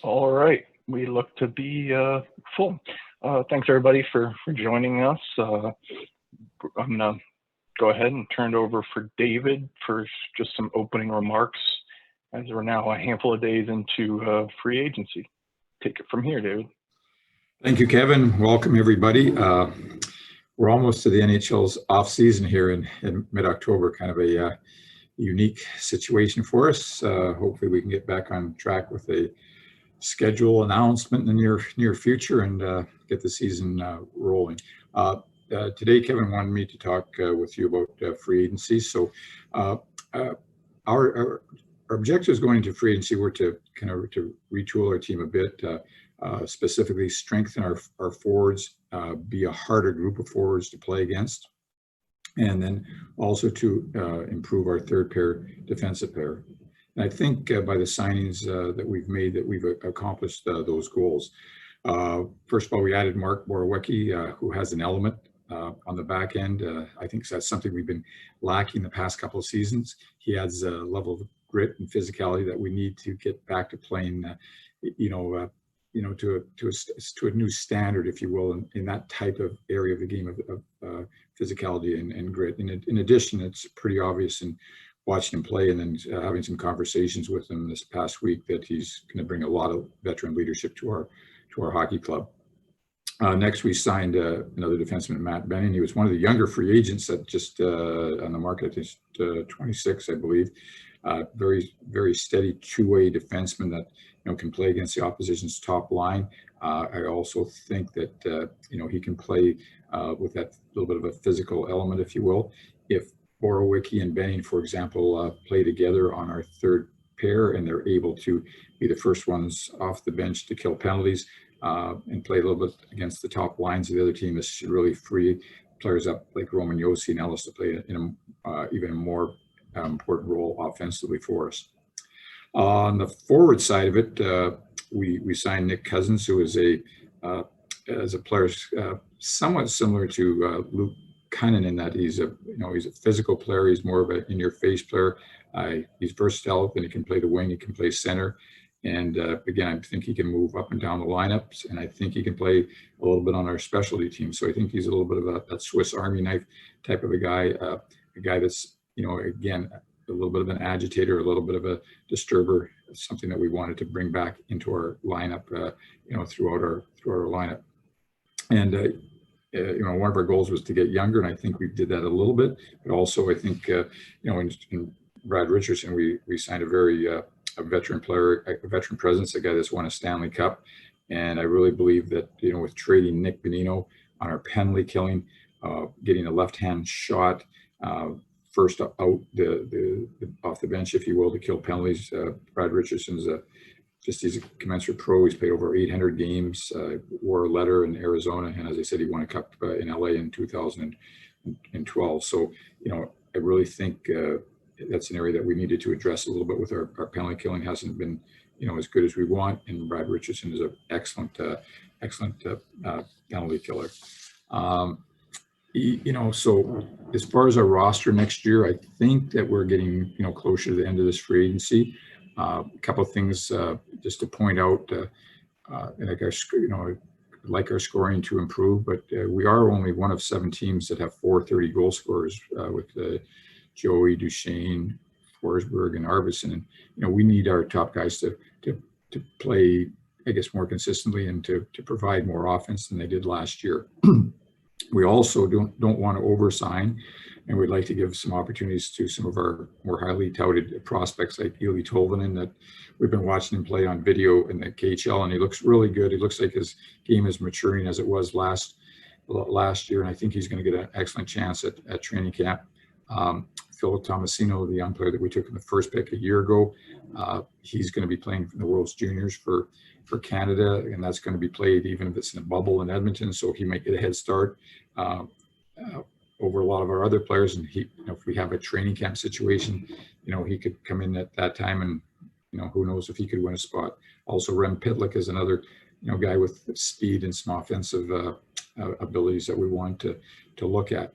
All right, we look to be full. Thanks everybody for joining us. I'm gonna go ahead and turn it over for David for just some opening remarks, as we're now a handful of days into free agency. Take it from here, David. Thank you, Kevin. Welcome everybody. We're almost to the NHL's off season here in mid-October, kind of a unique situation for us. Hopefully we can get back on track with a schedule announcement in the near future and get the season rolling. Today, Kevin wanted me to talk with you about free agency. So our objectives going into free agency were to retool our team a bit, specifically strengthen our forwards, be a harder group of forwards to play against, and then also to improve our third pair, defensive pair. And I think by the signings that we've made, that we've accomplished those goals. First of all, we added Mark Borowiecki, who has an element on the back end. I think that's something we've been lacking the past couple of seasons. He adds a level of grit and physicality that we need to get back to playing, to a new standard, if you will, in that type of area of the game of physicality and grit. In addition, it's pretty obvious in watching him play and then having some conversations with him this past week that he's going to bring a lot of veteran leadership to our hockey club. Next, we signed another defenseman, Matt Benning. He was one of the younger free agents that just on the market, just 26, I believe. Very, very steady two-way defenseman that can play against the opposition's top line. I also think that he can play with that little bit of a physical element, if you will. If Borowiecki and Benning, for example, play together on our third pair and they're able to be the first ones off the bench to kill penalties and play a little bit against the top lines of the other team, this should really free players up like Roman Josi and Ellis to play in even a more important role offensively for us. On the forward side of it, we signed Nick Cousins, who is a player somewhat similar to Luke Cunnin in that he's a physical player. He's more of an in-your-face player. He's versatile, and he can play the wing, he can play center. And again, I think he can move up and down the lineups, and I think he can play a little bit on our specialty team. So I think he's a little bit of a Swiss Army knife type of a guy that's, again, a little bit of an agitator, a little bit of a disturber, something that we wanted to bring back into our lineup, throughout our lineup. And one of our goals was to get younger, and I think we did that a little bit. But also, I think in Brad Richardson, we signed a very a veteran player, a veteran presence, a guy that's won a Stanley Cup. And I really believe that, with trading Nick Bonino on our penalty killing, getting a left-hand shot, first out the off the bench, if you will, to kill penalties. Brad Richardson's he's a commensurate pro. He's played over 800 games, wore a letter in Arizona. And as I said, he won a cup in LA in 2012. So, I really think that's an area that we needed to address a little bit with our penalty killing. Hasn't been, as good as we want. And Brad Richardson is an excellent penalty killer. So as far as our roster next year, I think that we're getting, closer to the end of this free agency. A couple of things just to point out, I'd like our scoring to improve, but we are only one of 7 teams that have 430 goal scorers with Joey, Duchesne, Forsberg, and Arvidsson. And we need our top guys to play, I guess, more consistently and to provide more offense than they did last year. We also don't want to oversign, and we'd like to give some opportunities to some of our more highly touted prospects like Eeli Tolvanen, that we've been watching him play on video in the KHL, and he looks really good. He looks like his game is maturing as it was last year, and I think he's going to get an excellent chance at training camp. Phil Thomasino, the young player that we took in the first pick a year ago, he's going to be playing for the World's Juniors for Canada, and that's going to be played even if it's in a bubble in Edmonton, so he might get a head start over a lot of our other players. And he, if we have a training camp situation, he could come in at that time, and who knows if he could win a spot. Also, Rem Pitlick is another guy with speed and some offensive abilities that we want to look at.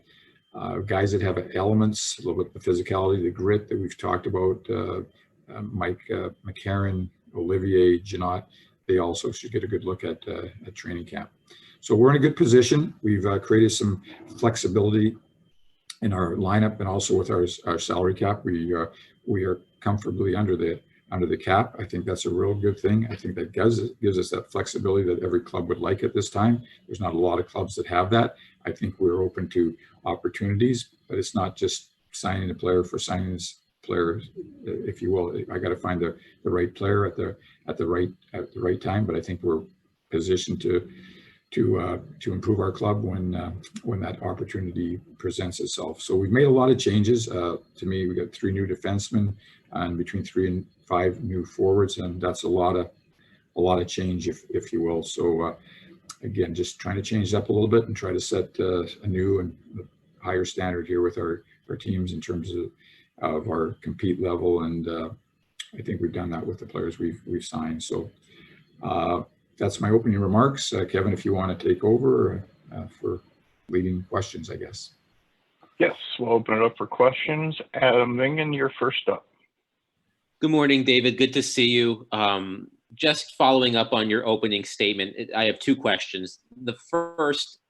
Guys that have elements, a little bit of the physicality, the grit that we've talked about, Mike McCarron, Olivier, Janot, they also should get a good look at training camp. So we're in a good position. We've created some flexibility in our lineup and also with our salary cap. We are comfortably under the cap. I think that's a real good thing. I think that gives us that flexibility that every club would like at this time. There's not a lot of clubs that have that. I think we're open to opportunities, but it's not just signing a player for signing this player, if you will. I got to find the right player at the right time. But I think we're positioned to improve our club when that opportunity presents itself. So we've made a lot of changes. To me, we got 3 new defensemen and between 3 and 5 new forwards, and that's a lot of change, if you will. So again, just trying to change it up a little bit and try to set a new and higher standard here with our teams in terms of our compete level, and I think we've done that with the players we've signed. So that's my opening remarks. Kevin, if you want to take over for leading questions, I guess. Yes, we'll open it up for questions. Adam Vingen, you're first up. Good morning, David. Good to see you. Just following up on your opening statement, I have 2 questions. The first,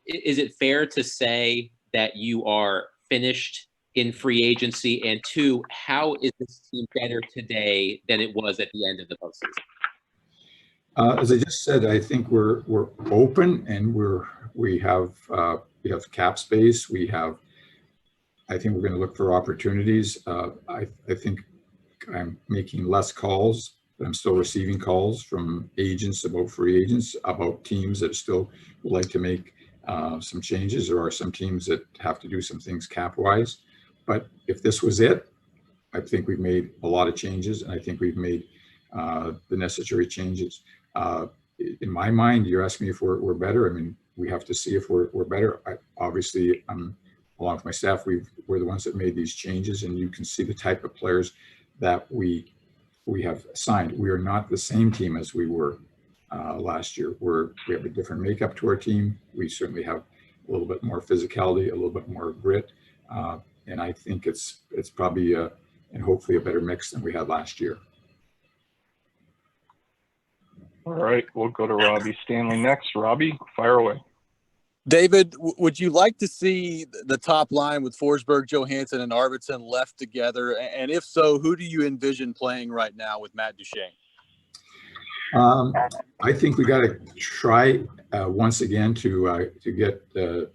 is it fair to say that you are finished in free agency? And 2, how is this team better today than it was at the end of the postseason? As I just said, I think we're open and we have cap space. I think we're going to look for opportunities. I think I'm making less calls, but I'm still receiving calls from agents about free agents, about teams that still would like to make some changes. There are some teams that have to do some things cap-wise. But if this was it, I think we've made a lot of changes, and I think we've made the necessary changes. In my mind, you're asking me if we're better. I mean, we have to see if we're better. Obviously, along with my staff, we're the ones that made these changes, and you can see the type of players that we have signed. We are not the same team as we were last year. We have a different makeup to our team. We certainly have a little bit more physicality, a little bit more grit, and I think it's probably and hopefully a better mix than we had last year. All right, we'll go to Robbie Stanley next. Robbie, fire away. David, would you like to see the top line with Forsberg, Johansson, and Arvidsson left together? And if so, who do you envision playing right now with Matt Duchene? I think we got to try once again to get the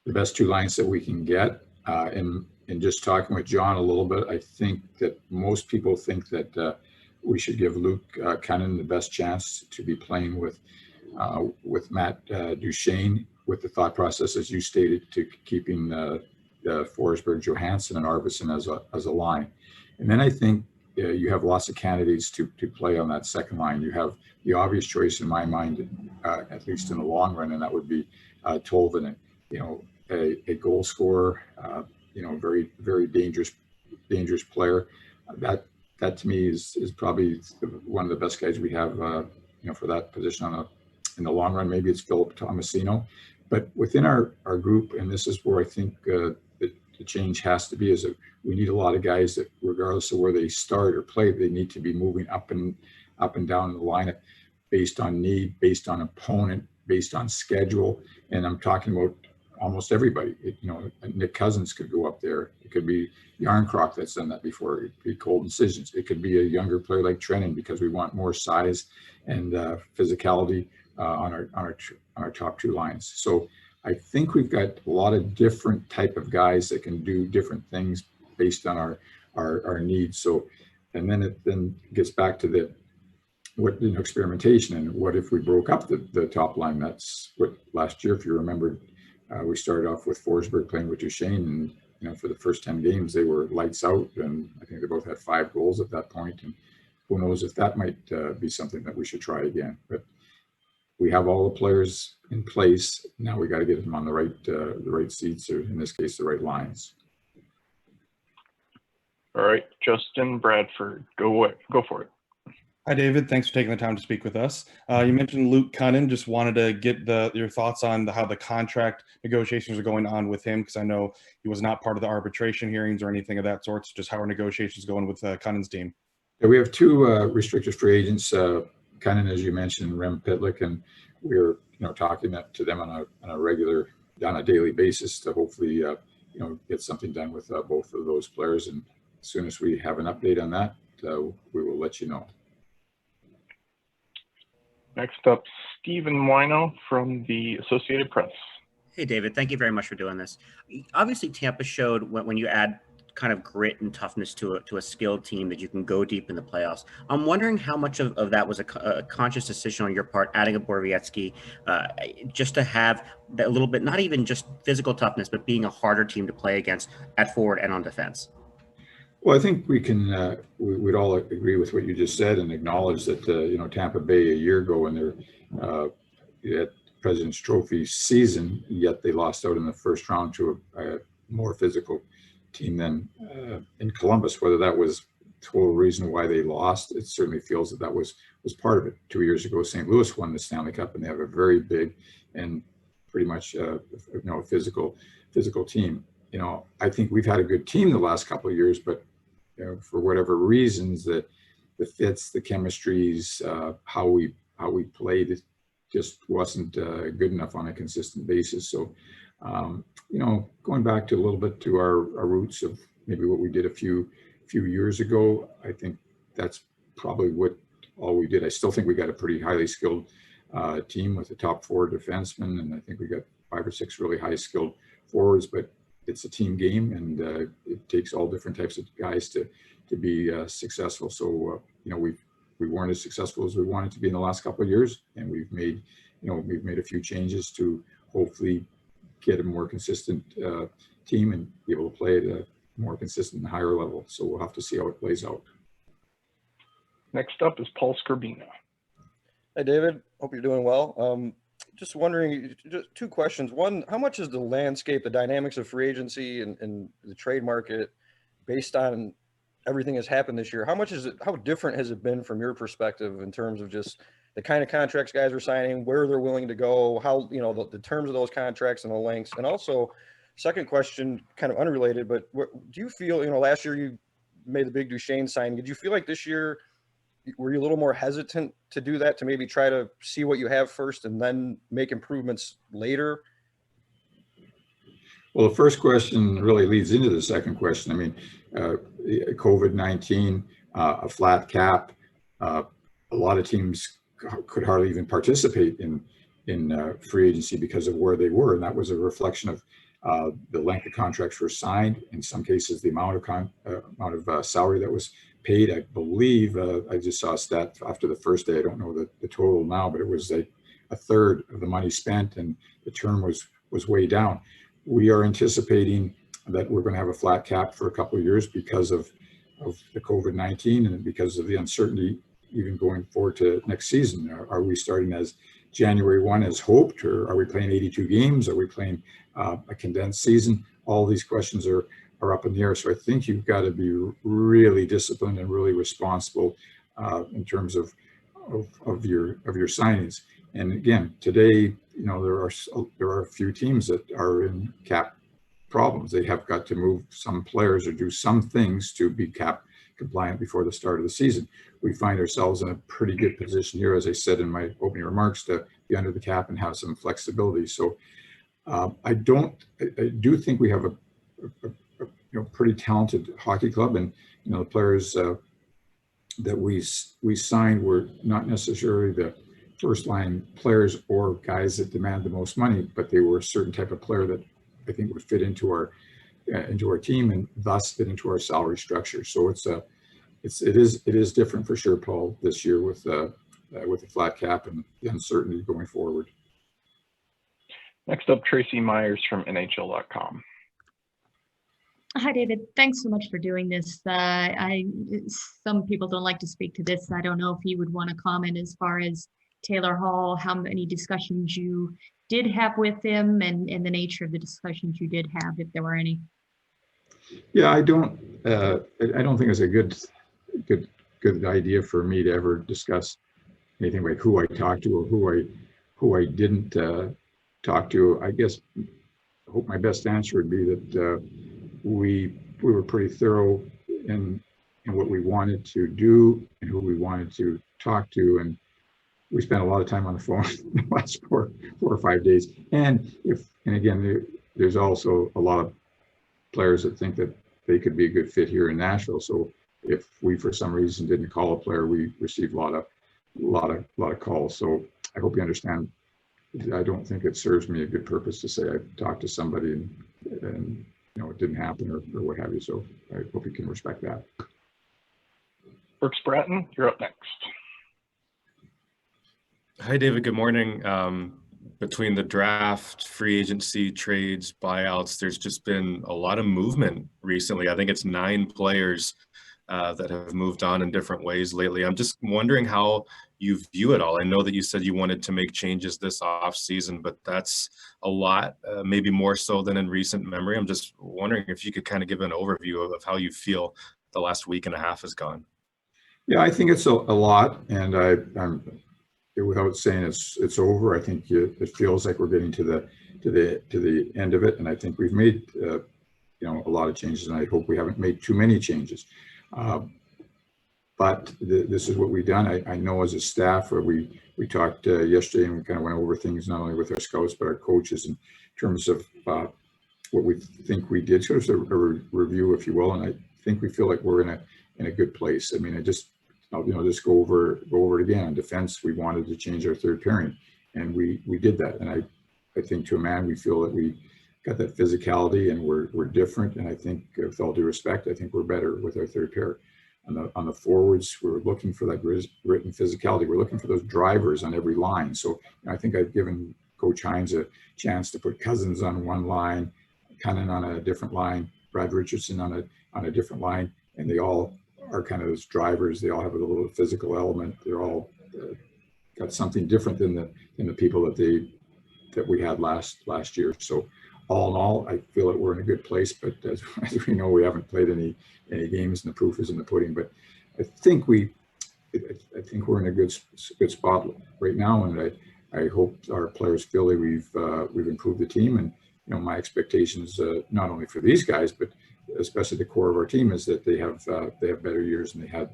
best 2 lines that we can get. And just talking with John a little bit, I think that most people think that we should give Luke Cunnin the best chance to be playing with Matt Duchene, with the thought process, as you stated, to keeping Forsberg, Johansson, and Arvidsson as a line. And then I think you have lots of candidates to play on that second line. You have the obvious choice in my mind, at least in the long run, and that would be Tolvanen. A goal scorer, very, very dangerous player. That to me is probably one of the best guys we have, for that position in the long run. Maybe it's Philip Thomasino, but within our group, and this is where I think the change has to be, is that we need a lot of guys that, regardless of where they start or play, they need to be moving up and down the lineup based on need, based on opponent, based on schedule. And I'm talking about almost everybody. Nick Cousins could go up there. It could be Yarncroc that's done that before. It could be Colton Sissons. It could be a younger player like Trennan, because we want more size and physicality on our top 2 lines. So I think we've got a lot of different type of guys that can do different things based on our needs. So, and then it gets back to experimentation, and what if we broke up the top line? That's what last year, if you remember, we started off with Forsberg playing with Duchene, and for the first 10 games they were lights out, and I think they both had 5 goals at that point. And who knows if that might be something that we should try again. But we have all the players in place. Now we got to get them on the right seats, or in this case, the right lines. All right, Justin Bradford, go for it. Hi, David. Thanks for taking the time to speak with us. You mentioned Luke Cunnin. Just wanted to get your thoughts on how the contract negotiations are going on with him, because I know he was not part of the arbitration hearings or anything of that sort. So just how are negotiations going with Cunnin's team? Yeah, we have two restricted free agents, Cunnin, as you mentioned, Rem Pitlick, and we're talking to them on a daily basis to hopefully get something done with both of those players. And as soon as we have an update on that, we will let you know. Next up, Stephen Wino from the Associated Press. Hey, David, thank you very much for doing this. Obviously, Tampa showed when you add kind of grit and toughness to a skilled team that you can go deep in the playoffs. I'm wondering how much of that was a conscious decision on your part, adding a Borowiecki, just to have that little bit, not even just physical toughness, but being a harder team to play against at forward and on defense. Well, I think we can, we'd all agree with what you just said and acknowledge that, Tampa Bay a year ago when they're at President's Trophy season, yet they lost out in the first round to a more physical team than in Columbus. Whether that was total reason why they lost, it certainly feels that was part of it. 2 years ago, St. Louis won the Stanley Cup, and they have a very big and pretty much physical team. I think we've had a good team the last couple of years, but for whatever reasons, the fits, the chemistries, how we played, it just wasn't good enough on a consistent basis. So, going back to a little bit to our roots of maybe what we did a few years ago, I think that's probably all we did. I still think we got a pretty highly skilled team with the top 4 defensemen, and I think we got 5 or 6 really high skilled forwards, but it's a team game, and it takes all different types of guys to be successful. So we weren't as successful as we wanted to be in the last couple of years, and we've made a few changes to hopefully get a more consistent team and be able to play at a more consistent and higher level. So we'll have to see how it plays out. Next up is Paul Scorbina. Hey, David. Hope you're doing well. Just wondering, just 2 questions. One, how much is the landscape, the dynamics of free agency and the trade market based on everything that's happened this year? How different has it been from your perspective in terms of just the kind of contracts guys are signing, where they're willing to go, how, the terms of those contracts and the lengths? And also, second question, kind of unrelated, but do you feel, last year you made the big Duchesne signing. Did you feel like this year, were you a little more hesitant to do that, to maybe try to see what you have first and then make improvements later? Well, the first question really leads into the second question. I mean, COVID-19, a flat cap, a lot of teams could hardly even participate in free agency because of where they were, and that was a reflection of the length of contracts were signed. In some cases, the amount of salary that was paid. I believe I just saw a stat after the first day. I don't know the total now, but it was a third of the money spent, and the term was way down. We are anticipating that we're going to have a flat cap for a couple of years because of the COVID-19 and because of the uncertainty even going forward to next season. Are we starting as January 1 as hoped, or are we playing 82 games? Are we playing a condensed season? All these questions are up in the air. So I think you've got to be really disciplined and really responsible in terms of your signings. And again, today, there are a few teams that are in cap problems. They have got to move some players or do some things to be cap compliant before the start of the season. We find ourselves in a pretty good position here, as I said in my opening remarks, to be under the cap and have some flexibility. So I do think we have a pretty talented hockey club, and the players that we signed were not necessarily the first line players or guys that demand the most money, but they were a certain type of player that I think would fit into our team and thus fit into our salary structure. So it is different for sure, Paul, this year with the flat cap and the uncertainty going forward. Next up, Tracy Myers from NHL.com. Hi, David. Thanks so much for doing this. Some people don't like to speak to this. I don't know if you would want to comment as far as Taylor Hall, how many discussions you did have with him, and the nature of the discussions you did have, if there were any. Yeah, I don't think it's a good good idea for me to ever discuss anything like who I talked to or who I didn't talk to. I guess I hope my best answer would be that we were pretty thorough in what we wanted to do and who we wanted to talk to, and we spent a lot of time on the phone the last four or 5 days. And again, there's also a lot of players that think that they could be a good fit here in Nashville. So if we, for some reason, didn't call a player, we received a lot of calls. So I hope you understand. I don't think it serves me a good purpose to say I talked to somebody and it didn't happen or what have you. So I hope you can respect that. Brooks Bratton, you're up next. Hi, David. Good morning. Between the draft, free agency, trades, buyouts, there's just been a lot of movement recently. I think it's 9 players that have moved on in different ways lately. I'm just wondering how you view it all. I know that you said you wanted to make changes this off season, but that's a lot, maybe more so than in recent memory. I'm just wondering if you could kind of give an overview of how you feel the last week and a half has gone. Yeah, I think it's a lot, and I'm without saying it's over. I think it feels like we're getting to the end of it, and I think we've made a lot of changes, and I hope we haven't made too many changes. But this is what we've done. I know as a staff, we talked yesterday, and we kind of went over things not only with our scouts but our coaches in terms of what we think we did, sort of a review, if you will. And I think we feel like we're in a good place. I mean, I'll just go over it again. On defense, we wanted to change our third pairing, and we did that. And I think to a man, we feel that we got that physicality, and we're different. And I think, with all due respect, I think we're better with our third pair. On the forwards, we're looking for that written physicality. We're looking for those drivers on every line. So I think I've given Coach Hines a chance to put Cousins on one line, Cunnin on a different line, Brad Richardson on a different line, and they all are kind of those drivers. They all have a little physical element. They're all got something different than the people that we had last year. So all in all, I feel that we're in a good place. But as we know, we haven't played any games, and the proof is in the pudding. But I think we're in a good spot right now, and I hope our players feel that we've improved the team. And my expectations, not only for these guys, but especially the core of our team, is that they have better years than they had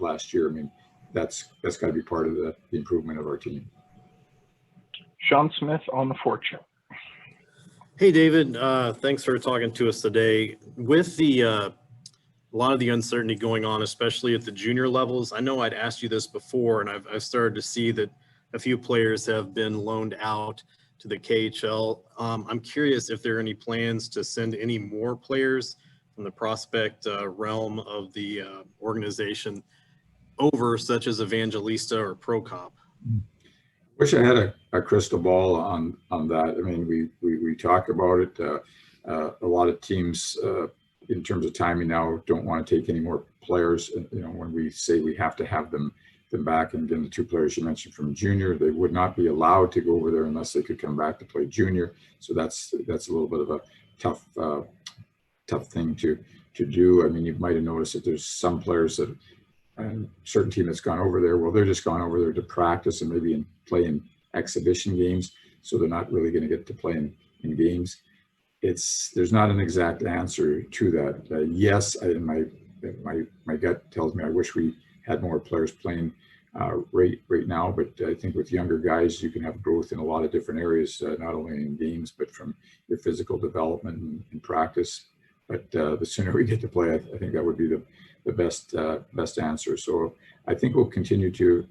last year. I mean, that's got to be part of the improvement of our team. Sean Smith on the Fortune. Hey, David. Thanks for talking to us today. With a lot of the uncertainty going on, especially at the junior levels, I know I'd asked you this before, and I've started to see that a few players have been loaned out to the KHL. I'm curious if there are any plans to send any more players from the prospect realm of the organization over, such as Evangelista or Prokop. Wish I had a crystal ball on that. I mean, we talk about it. A lot of teams, in terms of timing now, don't want to take any more players. When we say we have to have them back, and again, the 2 players you mentioned from junior, they would not be allowed to go over there unless they could come back to play junior. So that's a little bit of a tough thing to do. I mean, you might have noticed that there's some players that a certain team that's gone over there. Well, they're just gone over there to practice and maybe play in exhibition games, so they're not really going to get to play in games. There's not an exact answer to that. Yes, my gut tells me I wish we had more players playing right now, but I think with younger guys, you can have growth in a lot of different areas, not only in games, but from your physical development and practice. But the sooner we get to play, I think that would be the best answer. So I think we'll continue to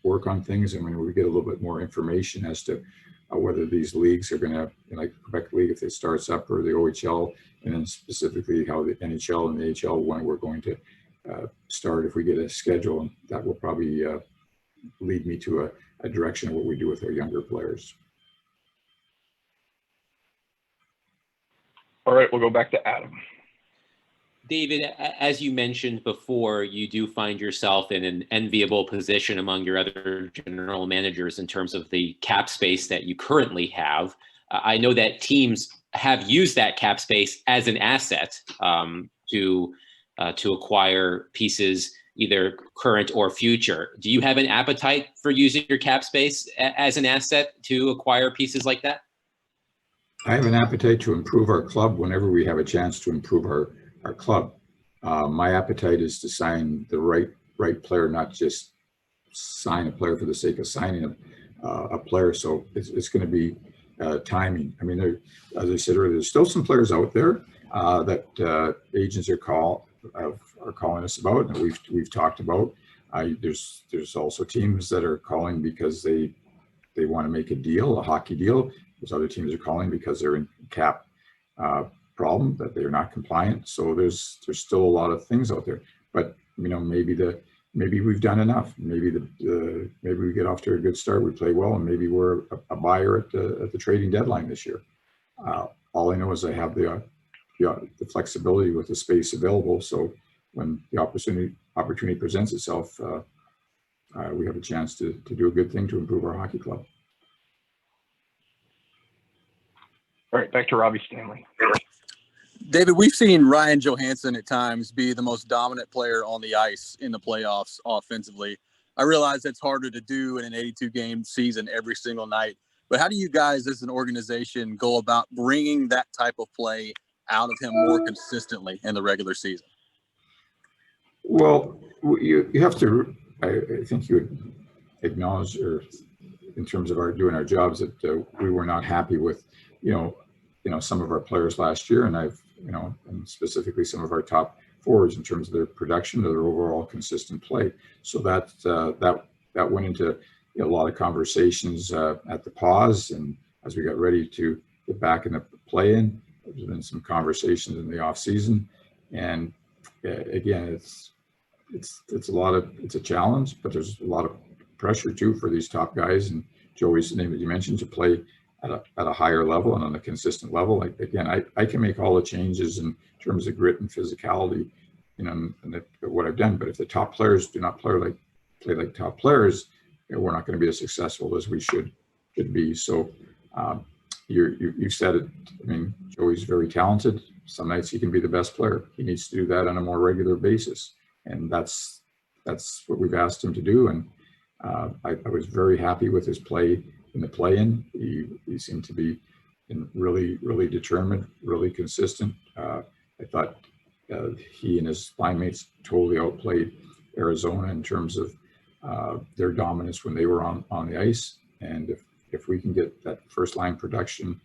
work on things, and when we get a little bit more information as to whether these leagues are going to, like Quebec League, if it starts up, or the OHL, and then specifically how the NHL and the AHL, when we're going to start, if we get a schedule, and that will probably lead me to a direction of what we do with our younger players. All right, we'll go back to Adam. David, as you mentioned before, you do find yourself in an enviable position among your other general managers in terms of the cap space that you currently have. I know that teams have used that cap space as an asset to acquire pieces, either current or future. Do you have an appetite for using your cap space as an asset to acquire pieces like that? I have an appetite to improve our club whenever we have a chance to improve our club. My appetite is to sign the right player, not just sign a player for the sake of signing a player. So it's going to be timing. I mean, as I said earlier, there's still some players out there that agents are calling us about, and we've talked about. There's also teams that are calling because they want to make a deal, a hockey deal. There's other teams are calling because they're in cap problem, that they're not compliant. So there's still a lot of things out there. But maybe we've done enough. Maybe we get off to a good start. We play well, and maybe we're a buyer at the trading deadline this year. All I know is I have the flexibility with the space available. So when the opportunity presents itself, we have a chance to do a good thing to improve our hockey club. All right, back to Robbie Stanley. David, we've seen Ryan Johansson at times be the most dominant player on the ice in the playoffs offensively. I realize that's harder to do in an 82-game season every single night, but how do you guys as an organization go about bringing that type of play out of him more consistently in the regular season? Well, you have to, I think you would acknowledge, or in terms of doing our jobs, that we were not happy with, some of our players last year, and and specifically some of our top forwards in terms of their production or their overall consistent play. So that went into a lot of conversations at the pause, and as we got ready to get back in the play-in, there's been some conversations in the off season, and again, it's a challenge, but there's a lot of pressure too for these top guys, and Joey's the name that you mentioned, to play at a higher level and on a consistent level. Like, again, I can make all the changes in terms of grit and physicality, and what I've done. But if the top players do not play like top players, we're not going to be as successful as we should be. So you said it. I mean, Joey's very talented. Some nights he can be the best player. He needs to do that on a more regular basis, and that's what we've asked him to do. And I was very happy with his play in the play-in. He seemed to be really, really determined, really consistent. I thought he and his line mates totally outplayed Arizona in terms of their dominance when they were on the ice. And if we can get that first line production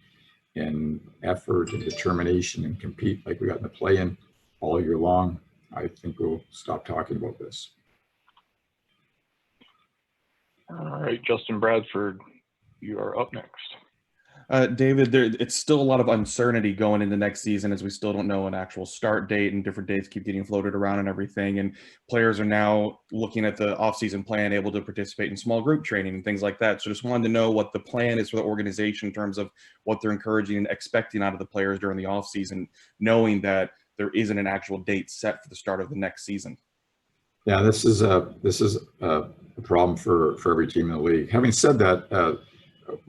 and effort and determination and compete like we got in the play-in all year long, I think we'll stop talking about this. All right, Justin Bradford, you are up next. David, it's still a lot of uncertainty going into next season, as we still don't know an actual start date, and different dates keep getting floated around and everything. And players are now looking at the off-season plan, able to participate in small group training and things like that. So just wanted to know what the plan is for the organization in terms of what they're encouraging and expecting out of the players during the off-season, knowing that there isn't an actual date set for the start of the next season. Yeah, this is a problem for every team in the league. Having said that,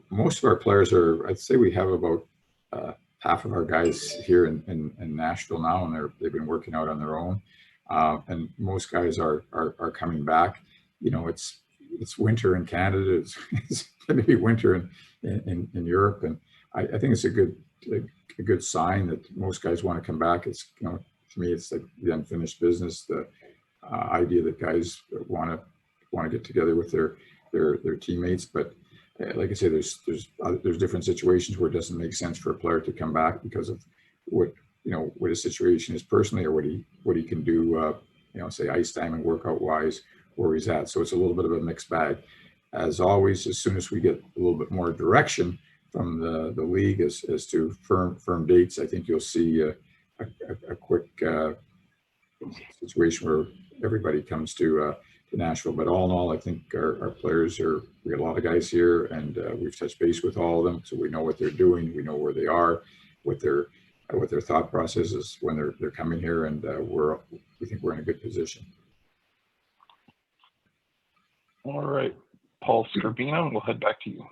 most of our players I'd say we have about half of our guys here in Nashville now, and they've been working out on their own. And most guys are coming back. It's winter in Canada. It's going to be winter in Europe, and I think it's a good sign that most guys want to come back. It's to me, it's like the unfinished business. The idea that guys want to get together with their teammates, but like I say, there's different situations where it doesn't make sense for a player to come back because of what his situation is personally, or what he can do, say ice time and workout wise, where he's at. So it's a little bit of a mixed bag. As always, as soon as we get a little bit more direction from the league as to firm dates, I think you'll see a quick situation where everybody comes to Nashville. But all in all, I think our players we got a lot of guys here, and we've touched base with all of them, so we know what they're doing, we know where they are, what their thought process is when they're coming here, and we think we're in a good position. All right, Paul Scorbina, we'll head back to you.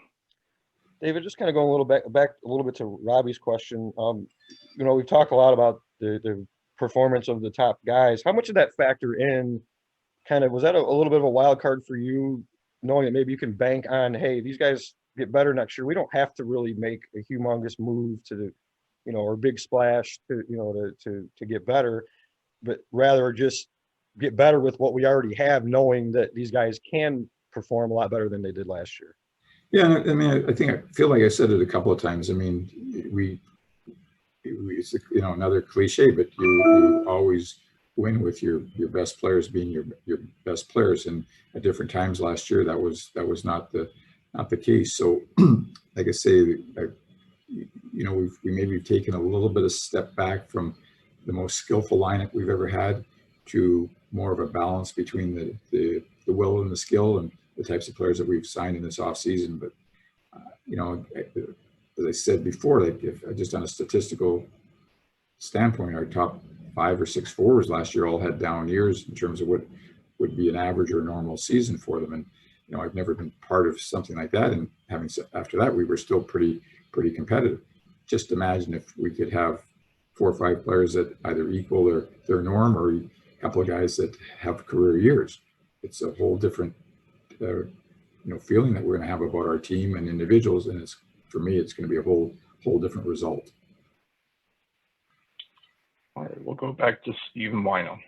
David, just kind of going a little back a little bit to Robbie's question. We've talked a lot about the performance of the top guys. How much did that factor in was that a little bit of a wild card for you, knowing that maybe you can bank on, hey, these guys get better next year. We don't have to really make a humongous move to the, or big splash to get better, but rather just get better with what we already have, knowing that these guys can perform a lot better than they did last year. Yeah, I mean, I feel like I said it a couple of times. I mean, it's another cliche, but you always win with your best players being your best players. And at different times last year, that was not the case. So, like I say, we maybe taken a little bit of step back from the most skillful lineup we've ever had to more of a balance between the will and the skill and the types of players that we've signed in this off season. But as I said before, like if just on a statistical standpoint, our top 5 or 6 forwards last year all had down years in terms of what would be an average or normal season for them. And I've never been part of something like that. And having said, after that, we were still pretty competitive. Just imagine if we could have 4 or 5 players that either equal their norm, or a couple of guys that have career years. It's a whole different feeling that we're going to have about our team and individuals, and for me it's going to be a whole different result. All right, we'll go back to Stephen Wino.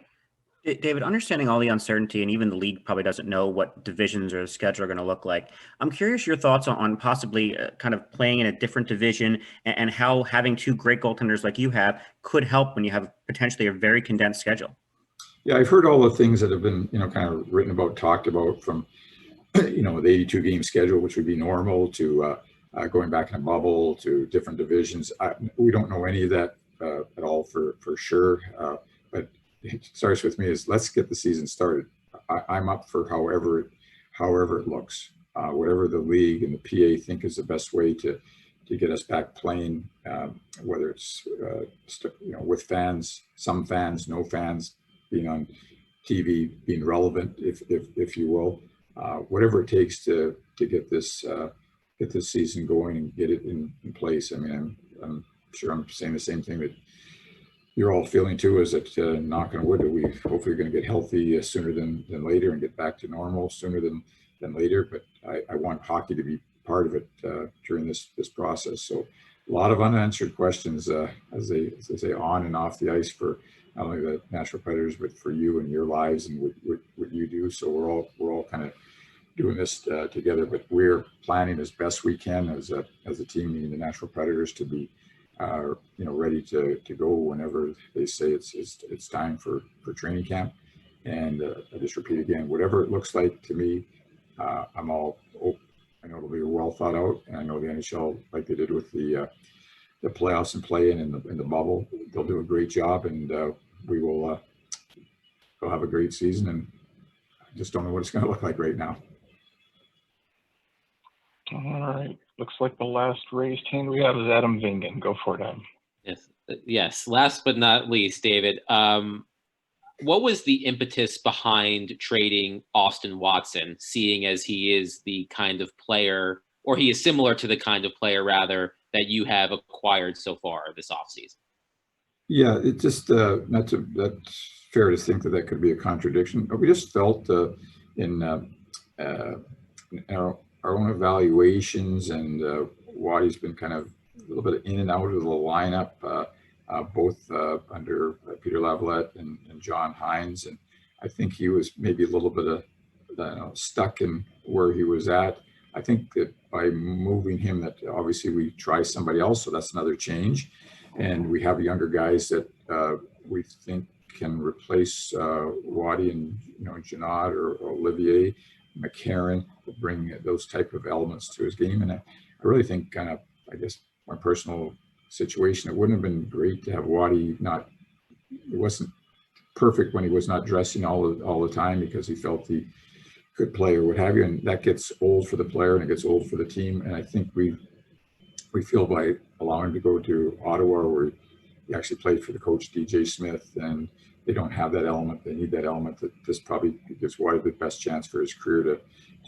David, understanding all the uncertainty, and even the league probably doesn't know what divisions or the schedule are going to look like, I'm curious your thoughts on possibly kind of playing in a different division, and how having 2 great goaltenders like you have could help when you have potentially a very condensed schedule. Yeah, I've heard all the things that have been kind of written about, talked about, from the 82 game schedule, which would be normal, to going back in a bubble, to different divisions. We don't know any of that at all for sure. But it starts with me is, let's get the season started. I'm up for however it looks, whatever the league and the PA think is the best way to get us back playing, whether it's with fans, some fans, no fans, being on TV, being relevant, if you will, whatever it takes to get this season going and get it in place. I mean, I'm sure I'm saying the same thing that you're all feeling too, is that knock on wood, that we hopefully are going to get healthy sooner than later and get back to normal sooner than later. But I want hockey to be part of it during this process. So a lot of unanswered questions as they say, on and off the ice, for not only the Nashville Predators, but for you and your lives and what you do. So we're all kind of doing this together, but we're planning as best we can as a team, meaning the Nashville Predators, to be ready to go whenever they say it's time for training camp. And I just repeat again, whatever it looks like to me, I'm all open. I know it'll be well thought out, and I know the NHL, like they did with the playoffs and play-in in the bubble, they'll do a great job, and we'll have a great season. And I just don't know what it's going to look like right now. All right. Looks like the last raised hand we have is Adam Vingen. Go for it, Adam. Yes. Last but not least, David, what was the impetus behind trading Austin Watson, seeing as he is the kind of player, or he is similar to the kind of player, rather, that you have acquired so far this offseason? Yeah, it just that's fair to think that could be a contradiction. But we just felt in our own evaluations, and Waddy's been kind of a little bit in and out of the lineup, both under Peter Lavalette and John Hines. And I think he was maybe a little bit stuck in where he was at. I think that by moving him, that obviously we try somebody else, so that's another change. And we have younger guys that we think can replace Waddy, and Janot or Olivier McCarron, bring those type of elements to his game. And I really think, kind of, I guess, my personal situation, it wouldn't have been great to have Waddy it wasn't perfect when he was not dressing all the time, because he felt he could play or what have you, and that gets old for the player and it gets old for the team. And I think we feel by allowing him to go to Ottawa, where he actually played for the coach DJ Smith, and they don't have that element. They need that element. That this probably gives Waddy the best chance for his career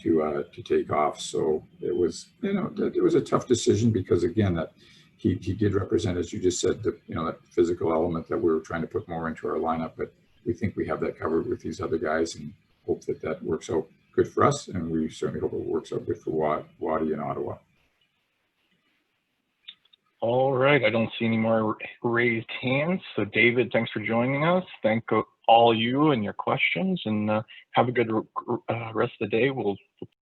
to take off. So it was it was a tough decision, because again, that he did represent, as you just said, that physical element that we were trying to put more into our lineup. But we think we have that covered with these other guys, and hope that that works out good for us, and we certainly hope it works out good for Waddy and Ottawa. All right, I don't see any more raised hands. So David, thanks for joining us. Thank all you and your questions, and have a good rest of the day. We'll